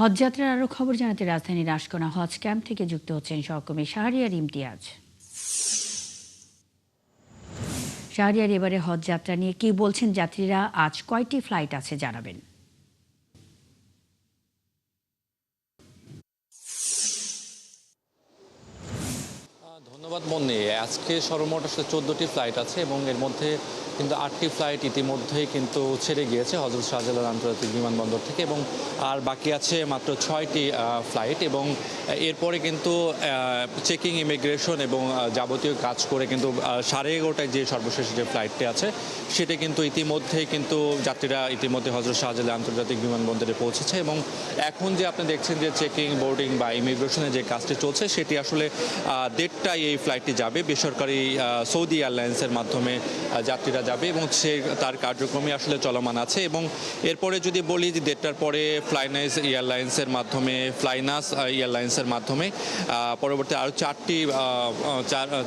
হজযাত্রার আরও খবর জানাতে রাজধানীর আশকোনা হজ ক্যাম্প থেকে যুক্ত হচ্ছেন সহকর্মী শাহরিয়ার ইমতিয়াজ। শাহরিয়ার, এবারে হজযাত্রা নিয়ে কি বলছেন যাত্রীরা? আজ কয়টি ফ্লাইট আছে জানাবেন। ধন্যবাদ মন্নি। আজকে সর্বমোট আসলে 14টি ফ্লাইট আছে এবং এর মধ্যে কিন্তু 8টি ফ্লাইট ইতিমধ্যেই কিন্তু ছেড়ে গিয়েছে হযরত শাহজালাল আন্তর্জাতিক বিমানবন্দর থেকে এবং আর বাকি আছে মাত্র 6টি ফ্লাইট এবং এরপরে কিন্তু চেকিং, ইমিগ্রেশন এবং যাবতীয় কাজ করে কিন্তু 11:30টায় যে সর্বশেষ যে ফ্লাইটটি আছে সেটা কিন্তু ইতিমধ্যেই কিন্তু যাত্রীরা ইতিমধ্যে হযরত শাহজালাল আন্তর্জাতিক বিমানবন্দরে পৌঁছেছে এবং এখন যে আপনি দেখছেন যে চেকিং, বোর্ডিং বা ইমিগ্রেশনের যে কাজটি চলছে সেটি আসলে 1:30টায় এই ফ্লাইটটি যাবে বেসরকারি সৌদি এয়ারলাইন্সের মাধ্যমে যাত্রীরা যাবে এবং তার কার্যক্রমই আসলে চলমান আছে। এবং এরপরে যদি বলি যে 1:30টার পরে ফ্লাইনাস এয়ারলাইন্সের মাধ্যমে পরবর্তী আরও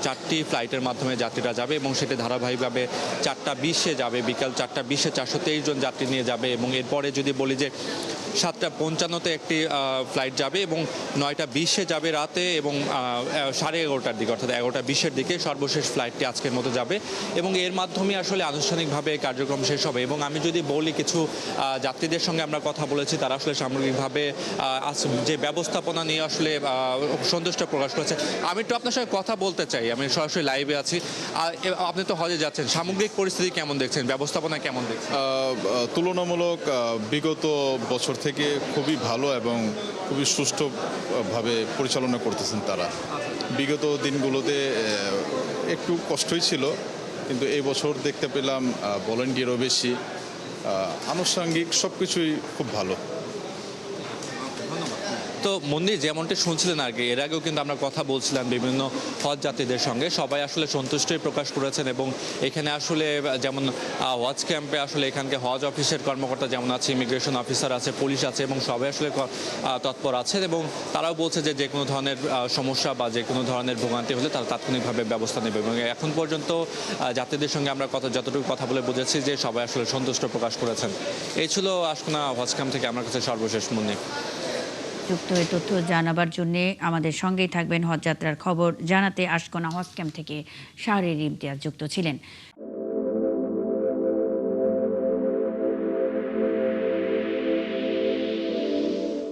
চারটি ফ্লাইটের মাধ্যমে যাত্রীরা যাবে এবং সেটি ধারাবাহিকভাবে 4:20-এ যাবে, বিকাল 4:20-এ 423 জন যাত্রী নিয়ে যাবে এবং এরপরে যদি বলি যে 7:55-তে একটি ফ্লাইট যাবে এবং 9:20-এ যাবে রাতে এবং 11:30টার দিকে অর্থাৎ 11:20-এর দিকে সর্বশেষ ফ্লাইটটি আজকের মতো যাবে এবং এর মাধ্যমে আসলে আনুষ্ঠানিকভাবে কার্যক্রম শেষ হবে। এবং আমি যদি বলি কিছু যাত্রীদের সঙ্গে আমরা কথা বলেছি, তারা আসলে সামগ্রিকভাবে যে ব্যবস্থাপনা নিয়ে আসলে সন্তুষ্ট প্রকাশ করেছে। আমি একটু আপনার সঙ্গে কথা বলতে চাই, আমি সরাসরি লাইভে আছি। আপনি তো হজে যাচ্ছেন, সামগ্রিক পরিস্থিতি কেমন দেখছেন, ব্যবস্থাপনা কেমন দেখছেন? তুলনামূলক বিগত বছর থেকে খুবই ভালো এবং খুবই সুষ্ঠুভাবে পরিচালনা করতেছেন তারা। বিগত দিনগুলোতে একটু কষ্টই ছিল, কিন্তু এই বছর দেখতে পেলাম ভলান্টিয়ারও বেশি, আনুষঙ্গিক সব কিছুই খুব ভালো। তো মন্দির যেমনটি শুনছিলেন আর কি, এর আগেও কিন্তু আমরা কথা বলছিলাম বিভিন্ন হজ যাত্রীদের সঙ্গে, সবাই আসলে সন্তুষ্টই প্রকাশ করেছেন এবং এখানে আসলে যেমন হজ ক্যাম্পে আসলে এখানকে হজ অফিসের কর্মকর্তা যেমন আছে, ইমিগ্রেশন অফিসার আছে, পুলিশ আছে এবং সবাই আসলে তৎপর আছেন এবং তারাও বলছে যে কোনো ধরনের সমস্যা বা যে কোনো ধরনের ভোগান্তি হলে তারা তাৎক্ষণিকভাবে ব্যবস্থা নেবে এবং এখন পর্যন্ত যাত্রীদের সঙ্গে আমরা যতটুকু কথা বলে বুঝেছি যে সবাই আসলে সন্তুষ্ট প্রকাশ করেছেন। এই ছিল আশকোনা হজ ক্যাম্প থেকে আমার কাছে সর্বশেষ মন্দির। যুক্ত এই তথ্য জানাবার জন্য আমাদের সঙ্গেই থাকবেন হজযাত্রার খবর জানাতে আশকোনা হজ ক্যাম্প থেকে শাহরিয়ার ইমতিয়াজ যুক্ত ছিলেন।